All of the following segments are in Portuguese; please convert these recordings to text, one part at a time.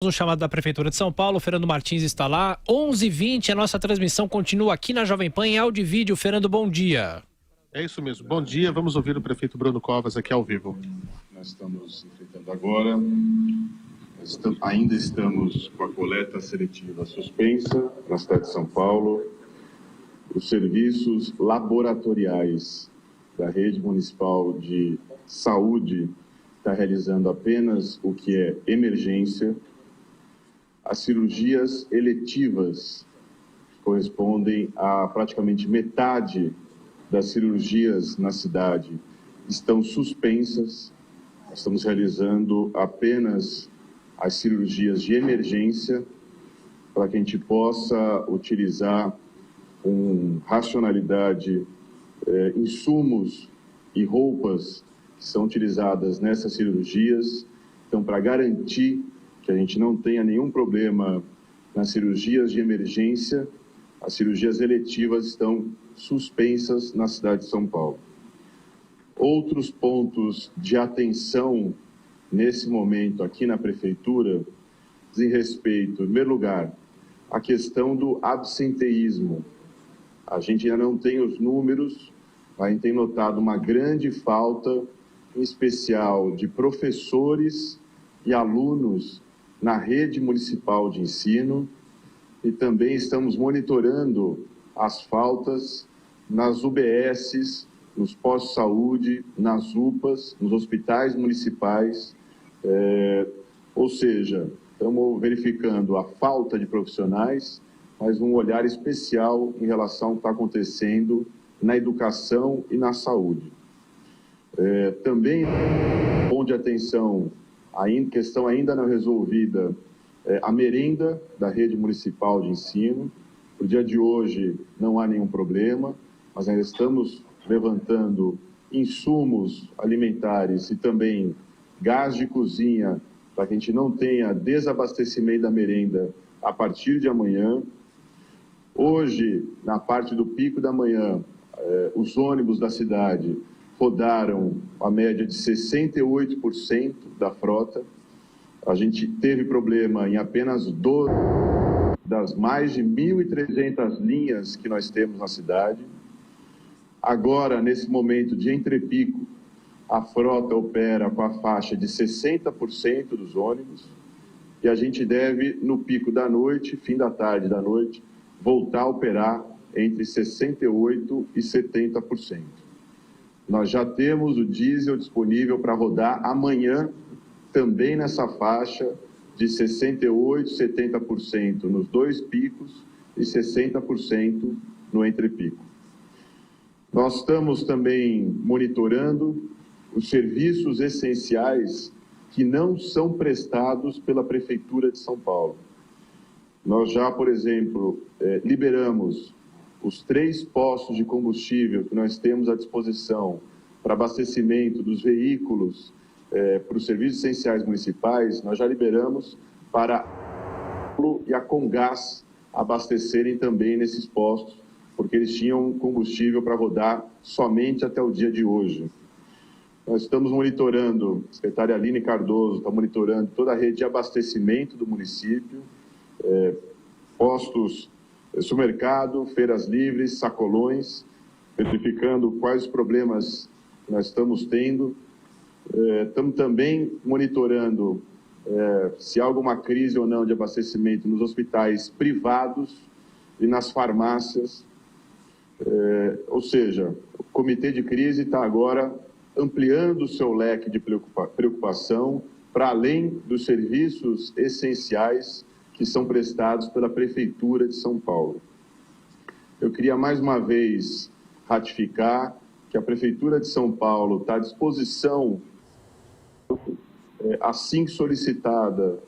Um chamado da Prefeitura de São Paulo, Fernando Martins está lá, 11h20, a nossa transmissão continua aqui na Jovem Pan em áudio e vídeo. Fernando, bom dia. É isso mesmo, bom dia, vamos ouvir o prefeito Bruno Covas aqui ao vivo. Nós estamos enfrentando agora, ainda estamos com a coleta seletiva suspensa na cidade de São Paulo. Os serviços laboratoriais da rede municipal de saúde está realizando apenas o que é emergência. As cirurgias eletivas correspondem a praticamente metade das cirurgias na cidade estão suspensas. Nós estamos realizando apenas as cirurgias de emergência para que a gente possa utilizar com racionalidade insumos e roupas que são utilizadas nessas cirurgias. Então, para garantir que a gente não tenha nenhum problema nas cirurgias de emergência, as cirurgias eletivas estão suspensas na cidade de São Paulo. Outros pontos de atenção nesse momento aqui na Prefeitura dizem respeito, em primeiro lugar, à questão do absenteísmo. A gente ainda não tem os números, mas a gente tem notado uma grande falta, em especial de professores e alunos na rede municipal de ensino, e também estamos monitorando as faltas nas UBSs, nos postos de saúde, nas UPAs, nos hospitais municipais, ou seja, estamos verificando a falta de profissionais, mas um olhar especial em relação ao que está acontecendo na educação e na saúde. Também, ponto de atenção, questão ainda não resolvida, a merenda da rede municipal de ensino. No dia de hoje não há nenhum problema, mas ainda estamos levantando insumos alimentares e também gás de cozinha para que a gente não tenha desabastecimento da merenda a partir de amanhã. Hoje, na parte do pico da manhã, os ônibus da cidade rodaram a média de 68% da frota. A gente teve problema em apenas 12 das mais de 1.300 linhas que nós temos na cidade. Agora, nesse momento de entrepico, a frota opera com a faixa de 60% dos ônibus e a gente deve, no pico da noite, fim da tarde da noite, voltar a operar entre 68% e 70%. Nós já temos o diesel disponível para rodar amanhã, também nessa faixa de 68%, 70% nos dois picos e 60% no entrepico. Nós estamos também monitorando os serviços essenciais que não são prestados pela Prefeitura de São Paulo. Nós já, por exemplo, liberamos os 3 postos de combustível que nós temos à disposição para abastecimento dos veículos para os serviços essenciais municipais. Nós já liberamos para a a Comgás abastecerem também nesses postos, porque eles tinham combustível para rodar somente até o dia de hoje. Nós estamos monitorando, a secretária Aline Cardoso está monitorando toda a rede de abastecimento do município, postos, supermercado, feiras livres, sacolões, verificando quais os problemas que nós estamos tendo. Estamos também monitorando se há alguma crise ou não de abastecimento nos hospitais privados e nas farmácias. Ou seja, o comitê de crise está agora ampliando o seu leque de preocupação para além dos serviços essenciais que são prestados pela Prefeitura de São Paulo. Eu queria mais uma vez ratificar que a Prefeitura de São Paulo está à disposição, assim que solicitada,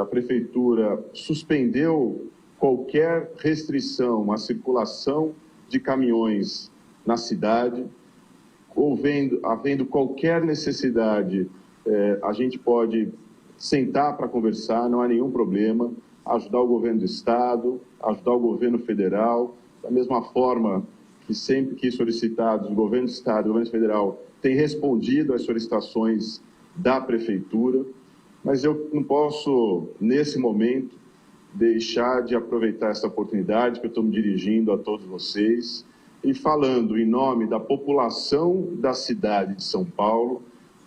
a Prefeitura suspendeu qualquer restrição à circulação de caminhões na cidade. Havendo qualquer necessidade, a gente pode sentar para conversar, não há nenhum problema, ajudar o governo do Estado, ajudar o governo federal, da mesma forma que sempre que solicitados, o governo do Estado e o governo federal têm respondido às solicitações da Prefeitura. mas eu não posso, nesse momento, deixar de aproveitar essa oportunidade que eu estou me dirigindo a todos vocês e falando em nome da população da cidade de São Paulo,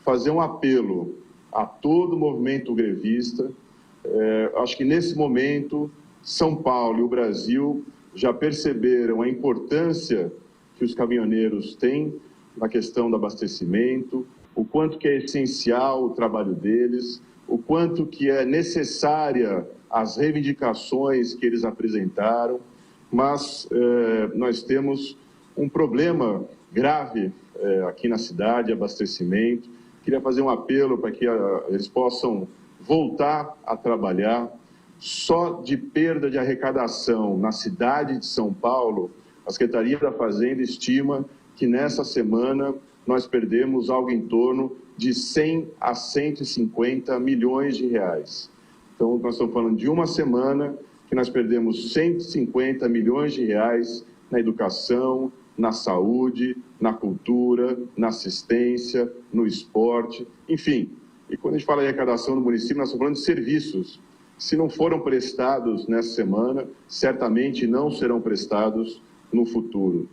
fazer um apelo a todo o movimento grevista. Acho que nesse momento, São Paulo e o Brasil já perceberam a importância que os caminhoneiros têm na questão do abastecimento, o quanto que é essencial o trabalho deles, o quanto que é necessária as reivindicações que eles apresentaram, mas nós temos um problema grave aqui na cidade, abastecimento. Queria fazer um apelo para que eles possam voltar a trabalhar. Só de perda de arrecadação na cidade de São Paulo, a Secretaria da Fazenda estima que nessa semana nós perdemos algo em torno de 100 a 150 milhões de reais. Então, nós estamos falando de uma semana que nós perdemos 150 milhões de reais na educação, na saúde, na cultura, na assistência, no esporte, enfim. E quando a gente fala em arrecadação no município, nós estamos falando de serviços. Se não foram prestados nessa semana, certamente não serão prestados no futuro.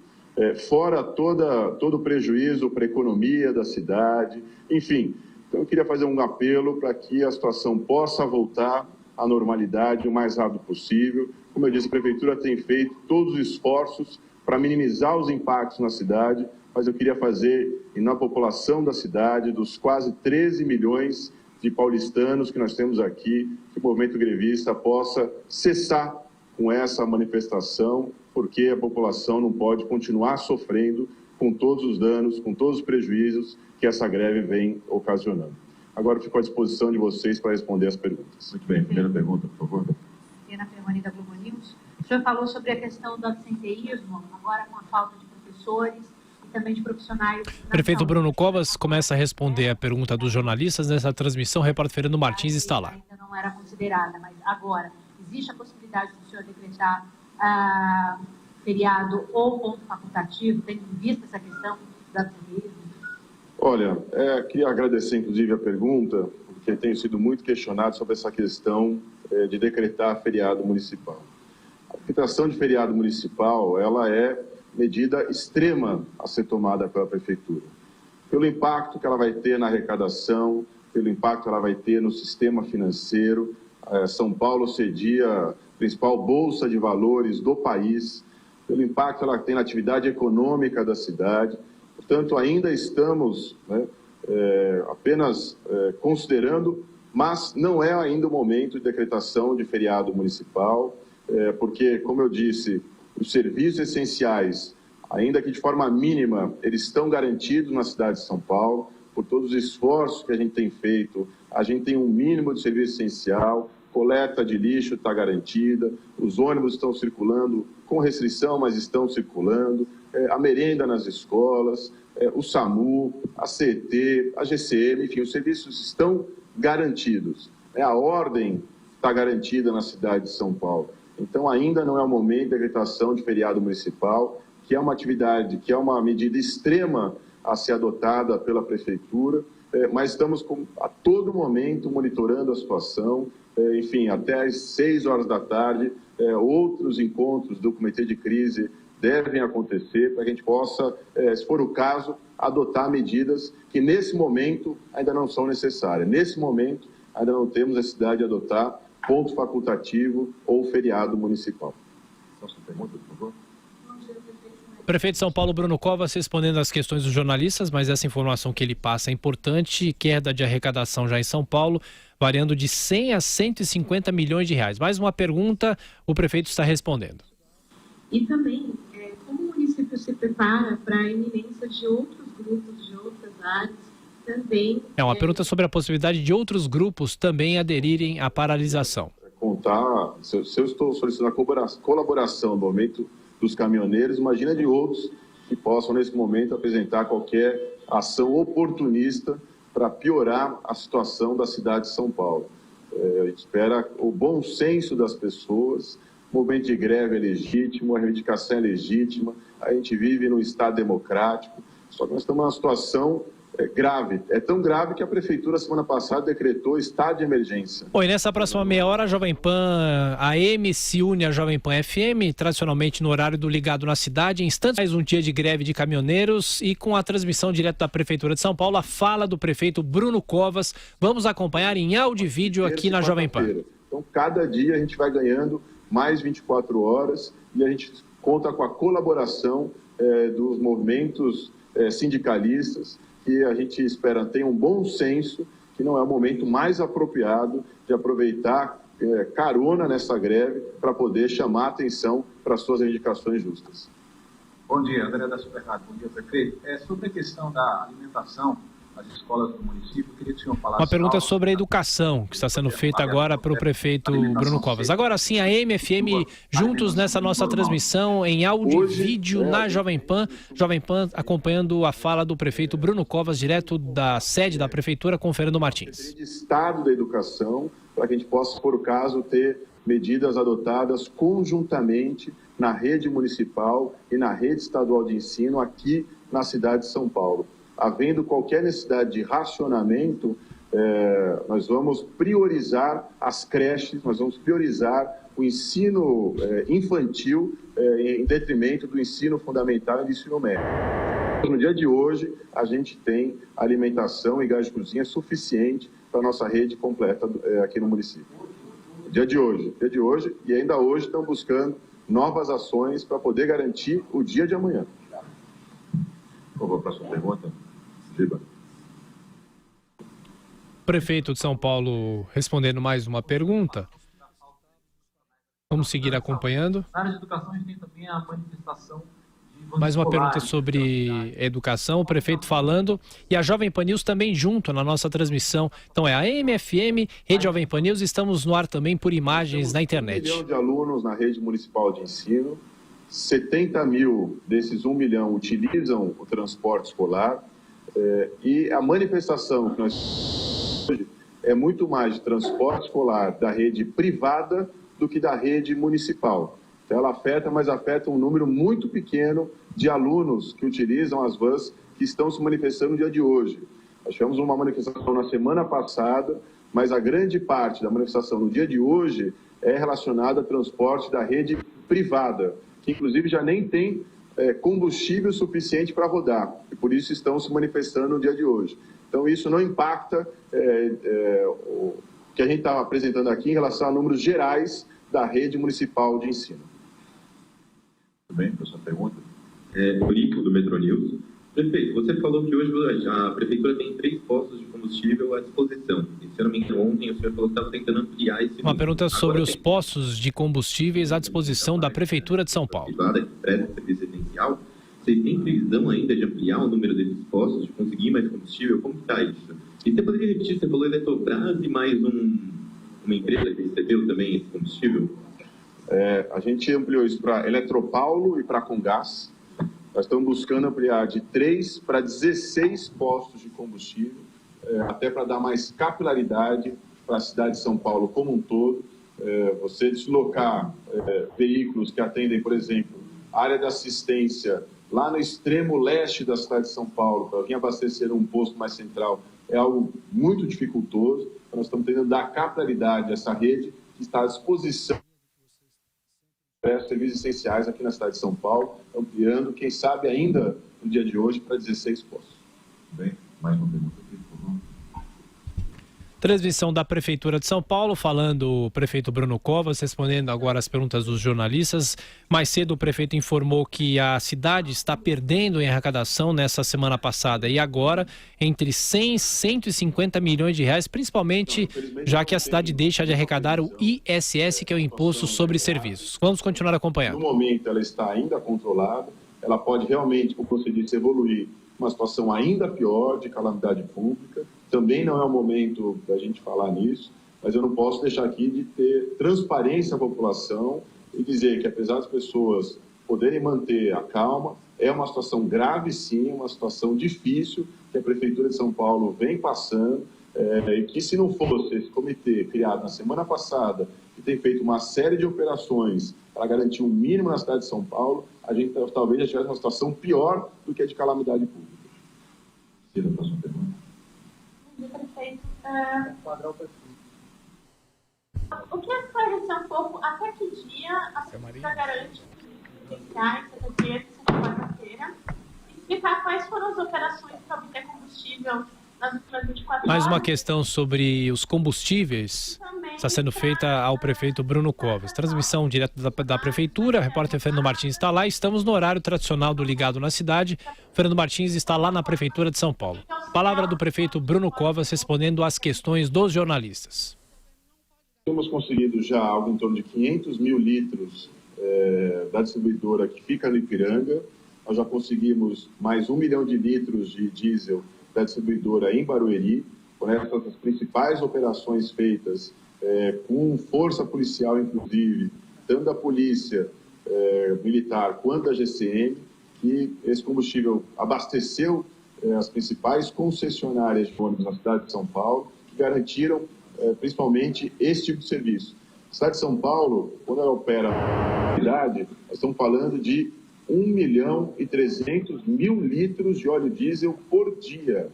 Fora todo o prejuízo para a economia da cidade, enfim. Então, eu queria fazer um apelo para que a situação possa voltar à normalidade o mais rápido possível. Como eu disse, a Prefeitura tem feito todos os esforços para minimizar os impactos na cidade, mas eu queria fazer, e na população da cidade, dos quase 13 milhões de paulistanos que nós temos aqui, que o movimento grevista possa cessar com essa manifestação, porque a população não pode continuar sofrendo com todos os danos, com todos os prejuízos que essa greve vem ocasionando. Agora eu fico à disposição de vocês para responder as perguntas. Muito bem, primeira pergunta, por favor. Ana Permani, da Globo News. O senhor falou sobre a questão do absenteísmo, agora com a falta de professores e também de profissionais. Prefeito Bruno Covas começa a responder a pergunta dos jornalistas nessa transmissão. O repórter Fernando Martins está lá. Ainda não era considerada, mas agora existe a possibilidade do senhor decretar feriado ou ponto facultativo, tendo em vista essa questão do absenteísmo? Olha, queria agradecer inclusive a pergunta, porque tenho sido muito questionado sobre essa questão de decretar feriado municipal. A decretação de feriado municipal, ela é medida extrema a ser tomada pela Prefeitura. Pelo impacto que ela vai ter na arrecadação, pelo impacto que ela vai ter no sistema financeiro. São Paulo cedia a principal bolsa de valores do país, pelo impacto que ela tem na atividade econômica da cidade. Portanto, ainda estamos apenas considerando, mas não é ainda o momento de decretação de feriado municipal, porque, como eu disse, os serviços essenciais, ainda que de forma mínima, eles estão garantidos na cidade de São Paulo, por todos os esforços que a gente tem feito. A gente tem um mínimo de serviço essencial, coleta de lixo está garantida, os ônibus estão circulando com restrição, mas estão circulando, a merenda nas escolas, o SAMU, a CET, a GCM, enfim, os serviços estão garantidos. A ordem está garantida na cidade de São Paulo. Então, ainda não é o momento de decretação de feriado municipal, que é uma atividade, que é uma medida extrema a ser adotada pela Prefeitura, mas estamos a todo momento monitorando a situação. Enfim, até às 6 horas da tarde, outros encontros do Comitê de Crise devem acontecer para que a gente possa, se for o caso, adotar medidas que nesse momento ainda não são necessárias. Nesse momento ainda não temos necessidade de adotar ponto facultativo ou feriado municipal. Próxima pergunta, por favor. Prefeito de São Paulo, Bruno Covas, respondendo às questões dos jornalistas, mas essa informação que ele passa é importante. Queda de arrecadação já em São Paulo, variando de 100 a 150 milhões de reais. Mais uma pergunta, o prefeito está respondendo. E também, como o município se prepara para a iminência de outros grupos, de outras áreas, também... Uma pergunta sobre a possibilidade de outros grupos também aderirem à paralisação. Se eu estou solicitando a colaboração no momento dos caminhoneiros, imagina de outros que possam, nesse momento, apresentar qualquer ação oportunista para piorar a situação da cidade de São Paulo. A gente espera o bom senso das pessoas. O momento de greve é legítimo, a reivindicação é legítima, a gente vive num Estado democrático, só que nós estamos numa situação grave. É tão grave que a Prefeitura, semana passada, decretou estado de emergência. Bom, e nessa próxima meia hora, a Jovem Pan AM se une à Jovem Pan FM, tradicionalmente no horário do Ligado na Cidade. Em instantes, mais um dia de greve de caminhoneiros e com a transmissão direto da Prefeitura de São Paulo, a fala do prefeito Bruno Covas. Vamos acompanhar em áudio e vídeo aqui na Jovem Pan. Então, cada dia a gente vai ganhando mais 24 horas e a gente conta com a colaboração dos movimentos sindicalistas, que a gente espera tenha um bom senso, que não é o momento mais apropriado de aproveitar carona nessa greve para poder chamar atenção para as suas reivindicações justas. Bom dia, André da Super Rádio. Bom dia, prefeito. Sobre a questão da alimentação nas escolas do município, eu queria que o senhor falasse... Uma pergunta sobre a educação, que está sendo feita agora para o prefeito Bruno Covas. Agora sim, a MFM, juntos nessa nossa transmissão em áudio e vídeo na Jovem Pan acompanhando a fala do prefeito Bruno Covas, direto da sede da Prefeitura, com Fernando Martins. De Estado da Educação, para que a gente possa, por caso, ter medidas adotadas conjuntamente na rede municipal e na rede estadual de ensino aqui na cidade de São Paulo. Havendo qualquer necessidade de racionamento, nós vamos priorizar as creches, nós vamos priorizar o ensino infantil em detrimento do ensino fundamental e do ensino médio. No dia de hoje, a gente tem alimentação e gás de cozinha suficiente para a nossa rede completa aqui no município. Dia de hoje, e ainda hoje estão buscando novas ações para poder garantir o dia de amanhã. Por favor, próxima pergunta. Prefeito de São Paulo respondendo mais uma pergunta. Vamos seguir acompanhando. Na área de educação, a gente tem também a manifestação de... Mais uma pergunta sobre educação, o prefeito falando, e a Jovem Pan News também junto na nossa transmissão. Então é a MFM, Rede Jovem Pan News, estamos no ar também por imagens na internet. 1 milhão de alunos na rede municipal de ensino, 70 mil desses 1 milhão utilizam o transporte escolar, e a manifestação que nós hoje é muito mais de transporte escolar da rede privada do que da rede municipal. Então, ela afeta um número muito pequeno de alunos que utilizam as vans que estão se manifestando no dia de hoje. Nós tivemos uma manifestação na semana passada, mas a grande parte da manifestação no dia de hoje é relacionada ao transporte da rede privada, que inclusive já nem tem combustível suficiente para rodar, e por isso estão se manifestando no dia de hoje. Então, isso não impacta o que a gente está apresentando aqui em relação a números gerais da rede municipal de ensino. Tudo bem, próxima pergunta. Eurico, do Metro News. Prefeito, você falou que hoje a Prefeitura tem 3 postos de combustível à disposição. E, se eu não me engano, ontem o senhor falou que estava tentando ampliar esse número. Uma pergunta sobre os postos de combustíveis à disposição da Prefeitura de São Paulo. Privada que presta serviço essencial. Vocês têm previsão ainda de ampliar o número desses postos, de conseguir mais combustível? Como está isso? E você poderia repetir, você falou Eletrobras e mais uma empresa que recebeu também esse combustível? A gente ampliou isso para Eletropaulo e para Comgás. Nós estamos buscando ampliar de 3 para 16 postos de combustível, até para dar mais capilaridade para a cidade de São Paulo como um todo. Você deslocar veículos que atendem, por exemplo, a área de assistência lá no extremo leste da cidade de São Paulo, para vir abastecer um posto mais central, é algo muito dificultoso. Então, nós estamos tentando dar capilaridade a essa rede que está à disposição serviços essenciais aqui na cidade de São Paulo, ampliando, quem sabe ainda no dia de hoje, para 16 postos. Bem, mais uma pergunta aqui, por favor. Transmissão da Prefeitura de São Paulo, falando o prefeito Bruno Covas, respondendo agora as perguntas dos jornalistas. Mais cedo o prefeito informou que a cidade está perdendo em arrecadação nessa semana passada e agora entre 100 e 150 milhões de reais, principalmente já que a cidade deixa de arrecadar o ISS, que é o Imposto sobre Serviços. Vamos continuar acompanhando. No momento ela está ainda controlada, ela pode realmente, como você disse, evoluir uma situação ainda pior de calamidade pública. Também não é o momento da gente falar nisso, mas eu não posso deixar aqui de ter transparência à população e dizer que, apesar das pessoas poderem manter a calma, é uma situação grave, sim, uma situação difícil que a Prefeitura de São Paulo vem passando, e que, se não fosse esse comitê criado na semana passada, que tem feito uma série de operações para garantir um mínimo na cidade de São Paulo, a gente talvez já tivesse uma situação pior do que a de calamidade pública. Próxima pergunta. O que é esclarecer um pouco até que dia a Prefeitura garante que iniciar essa terça e quarta-feira, explicar quais foram as operações para obter combustível nas últimas 24 horas. Mais uma questão sobre os combustíveis está sendo feita ao prefeito Bruno Covas. Transmissão direto da prefeitura, o repórter Fernando Martins está lá. Estamos no horário tradicional do Ligado na Cidade. Fernando Martins está lá na prefeitura de São Paulo. Palavra do prefeito Bruno Covas respondendo às questões dos jornalistas. Temos conseguido já algo em torno de 500 mil litros da distribuidora que fica no Ipiranga. Nós já conseguimos mais 1 milhão de litros de diesel da distribuidora em Barueri, com essas principais operações feitas com força policial, inclusive, tanto da polícia militar quanto da GCM, que esse combustível abasteceu as principais concessionárias de ônibus na cidade de São Paulo, que garantiram principalmente esse tipo de serviço. A cidade de São Paulo, quando ela opera na cidade, nós estamos falando de 1.300.000 litros de óleo diesel por dia.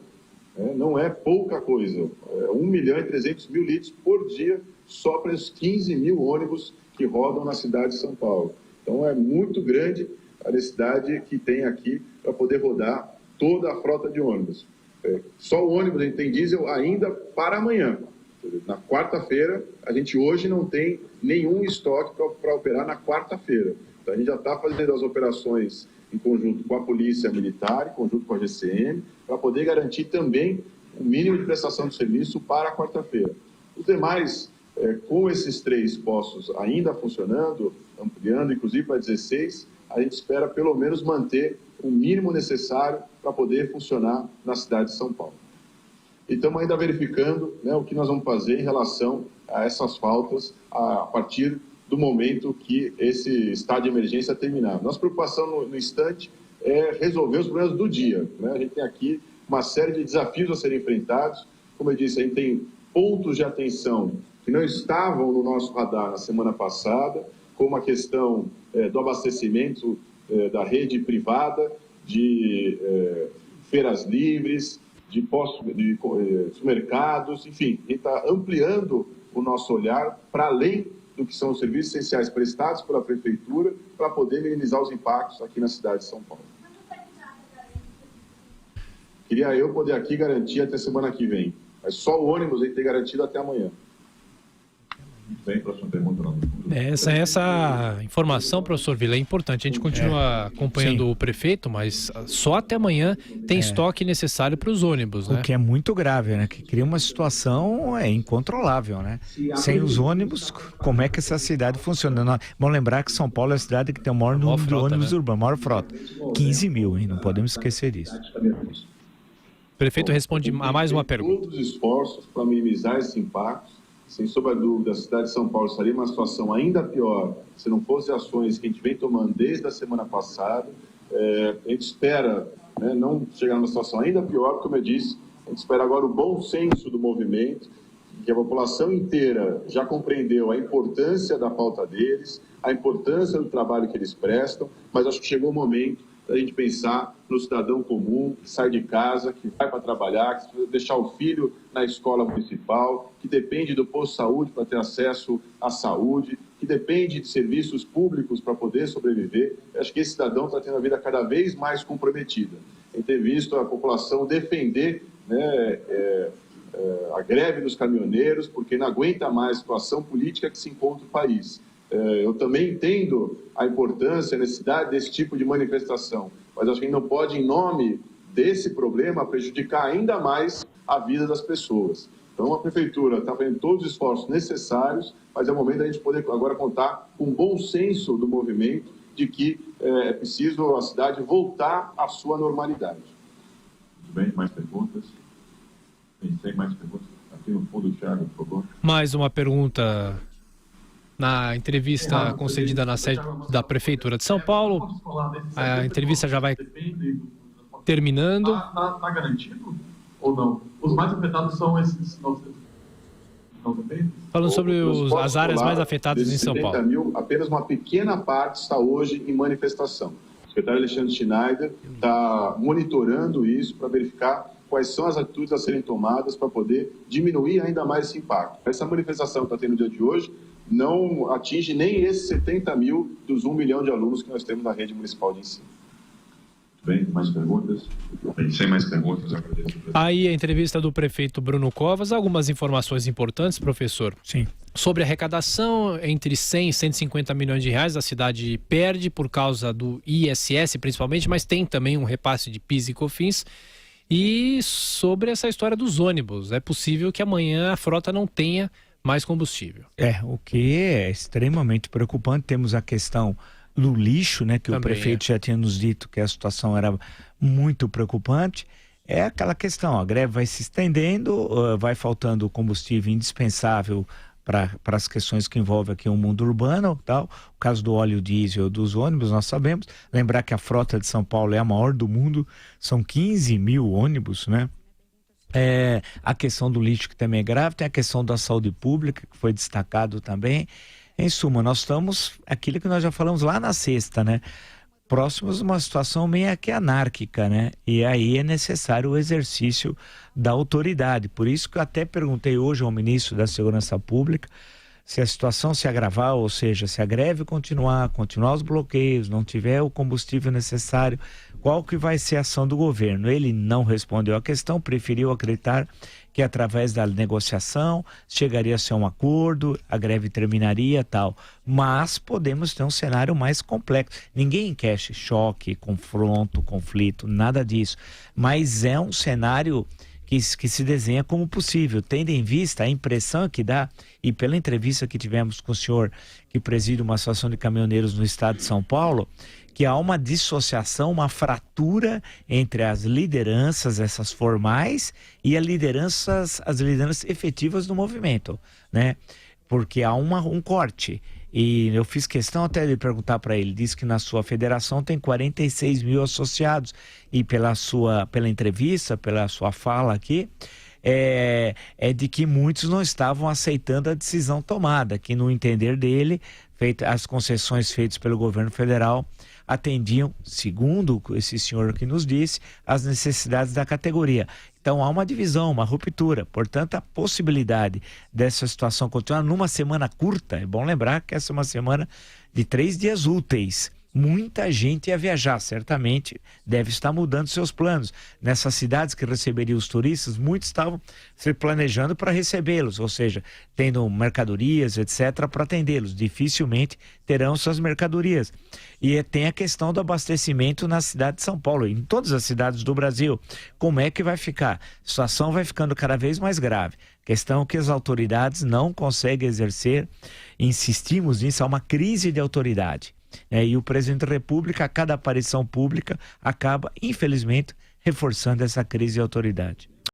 Não é pouca coisa. 1.300.000 litros por dia só para os 15 mil ônibus que rodam na cidade de São Paulo. Então é muito grande a necessidade que tem aqui para poder rodar toda a frota de ônibus. Só o ônibus a gente tem diesel ainda para amanhã. Na quarta-feira, a gente hoje não tem nenhum estoque para operar na quarta-feira. Então, a gente já está fazendo as operações em conjunto com a Polícia Militar, em conjunto com a GCM, para poder garantir também o mínimo de prestação de serviço para a quarta-feira. Os demais, com esses 3 postos ainda funcionando, ampliando, inclusive para 16, a gente espera pelo menos manter o mínimo necessário para poder funcionar na cidade de São Paulo. E estamos ainda verificando, né, o que nós vamos fazer em relação a essas faltas a partir do momento que esse estado de emergência terminar. Nossa preocupação no instante é resolver os problemas do dia, né? A gente tem aqui uma série de desafios a serem enfrentados. Como eu disse, a gente tem pontos de atenção que não estavam no nosso radar na semana passada, como a questão do abastecimento da rede privada, de feiras livres, de supermercados, enfim, a gente está ampliando o nosso olhar para além do que são os serviços essenciais prestados pela Prefeitura para poder minimizar os impactos aqui na cidade de São Paulo. Queria eu poder aqui garantir até semana que vem, mas só o ônibus a gente tem garantido até amanhã. Bem, próxima pergunta. Essa informação, professor Vila, é importante. A gente continua acompanhando o prefeito, mas só até amanhã tem estoque necessário para os ônibus, né? O que é muito grave, né? Que cria uma situação incontrolável, né? Sem os ônibus, como é que essa cidade funciona? Vamos lembrar que São Paulo é a cidade que tem o maior número de ônibus urbanos, maior frota. 15 mil, hein? Não podemos esquecer disso. O prefeito responde a mais uma pergunta. Todos os esforços para minimizar esses impactos. Sem sombra de dúvida, a cidade de São Paulo estaria em uma situação ainda pior se não fossem ações que a gente vem tomando desde a semana passada. A gente espera, né, não chegar numa situação ainda pior, como eu disse, a gente espera agora o bom senso do movimento, que a população inteira já compreendeu a importância da pauta deles, a importância do trabalho que eles prestam, mas acho que chegou o momento da gente pensar no cidadão comum que sai de casa, que vai para trabalhar, que precisa deixar o filho na escola municipal, que depende do posto de saúde para ter acesso à saúde, que depende de serviços públicos para poder sobreviver. Eu acho que esse cidadão está tendo a vida cada vez mais comprometida. Em ter visto a população defender, né, a greve dos caminhoneiros, porque não aguenta mais a situação política que se encontra o país. Eu também entendo a importância, a necessidade desse tipo de manifestação, mas acho que a gente não pode, em nome desse problema, prejudicar ainda mais a vida das pessoas. Então, a Prefeitura está fazendo todos os esforços necessários, mas é o momento da gente poder agora contar com um bom senso do movimento de que é preciso a cidade voltar à sua normalidade. Muito bem, mais perguntas? Tem mais perguntas? Aqui no fundo, Thiago, por favor. Mais uma pergunta. Na entrevista concedida na sede da Prefeitura de São Paulo, a entrevista já vai terminando. Está garantido ou não? Os mais afetados são esses 900. Falando sobre as áreas mais afetadas em São Paulo. Mil, apenas uma pequena parte está hoje em manifestação. O secretário Alexandre Schneider está monitorando isso para verificar quais são as atitudes a serem tomadas para poder diminuir ainda mais esse impacto. Essa manifestação que está tendo no dia de hoje não atinge nem esses 70 mil dos 1 milhão de alunos que nós temos na rede municipal de ensino. Bem, mais perguntas? Bem, sem mais perguntas, agradeço. Aí a entrevista do prefeito Bruno Covas, algumas informações importantes, professor. Sim. Sobre a arrecadação, entre 100 e 150 milhões de reais, a cidade perde por causa do ISS, principalmente, mas tem também um repasse de PIS e COFINS. E sobre essa história dos ônibus, é possível que amanhã a frota não tenha mais combustível. O que é extremamente preocupante. Temos a questão do lixo, né, que também o prefeito já tinha nos dito que a situação era muito preocupante. É aquela questão, a greve vai se estendendo, vai faltando combustível indispensável para as questões que envolvem aqui o mundo urbano, tal. O caso do óleo diesel dos ônibus, nós sabemos. Lembrar que a frota de São Paulo é a maior do mundo, são 15 mil ônibus, né? A questão do lixo, que também é grave, tem a questão da saúde pública, que foi destacado também. Em suma, nós estamos, aquilo que nós já falamos lá na sexta, né? Próximos a uma situação meio que anárquica, né? E aí é necessário o exercício da autoridade. Por isso que eu até perguntei hoje ao ministro da Segurança Pública se a situação se agravar, ou seja, se a greve continuar os bloqueios, não tiver o combustível necessário, qual que vai ser a ação do governo? Ele não respondeu à questão, preferiu acreditar que através da negociação chegaria a ser um acordo, a greve terminaria, tal. Mas podemos ter um cenário mais complexo. Ninguém quer choque, confronto, conflito, nada disso. Mas é um cenário que se desenha como possível, tendo em vista a impressão que dá, e pela entrevista que tivemos com o senhor que preside uma associação de caminhoneiros no estado de São Paulo, que há uma dissociação, uma fratura entre as lideranças, essas formais, e as lideranças efetivas do movimento, né? Porque há um corte. E eu fiz questão até de perguntar para ele, disse que na sua federação tem 46 mil associados, e pela entrevista, pela sua fala aqui, é de que muitos não estavam aceitando a decisão tomada, que no entender dele, as concessões feitas pelo governo federal atendiam, segundo esse senhor que nos disse, as necessidades da categoria. Então há uma divisão, uma ruptura. Portanto, a possibilidade dessa situação continuar numa semana curta, é bom lembrar que essa é uma semana de 3 dias úteis. Muita gente ia viajar, certamente deve estar mudando seus planos. Nessas cidades que receberiam os turistas, muitos estavam se planejando para recebê-los, ou seja, tendo mercadorias, etc., para atendê-los. Dificilmente terão suas mercadorias. E tem a questão do abastecimento na cidade de São Paulo, em todas as cidades do Brasil. Como é que vai ficar? A situação vai ficando cada vez mais grave. Questão que as autoridades não conseguem exercer, insistimos nisso, há uma crise de autoridade. E o presidente da República, a cada aparição pública, acaba, infelizmente, reforçando essa crise de autoridade.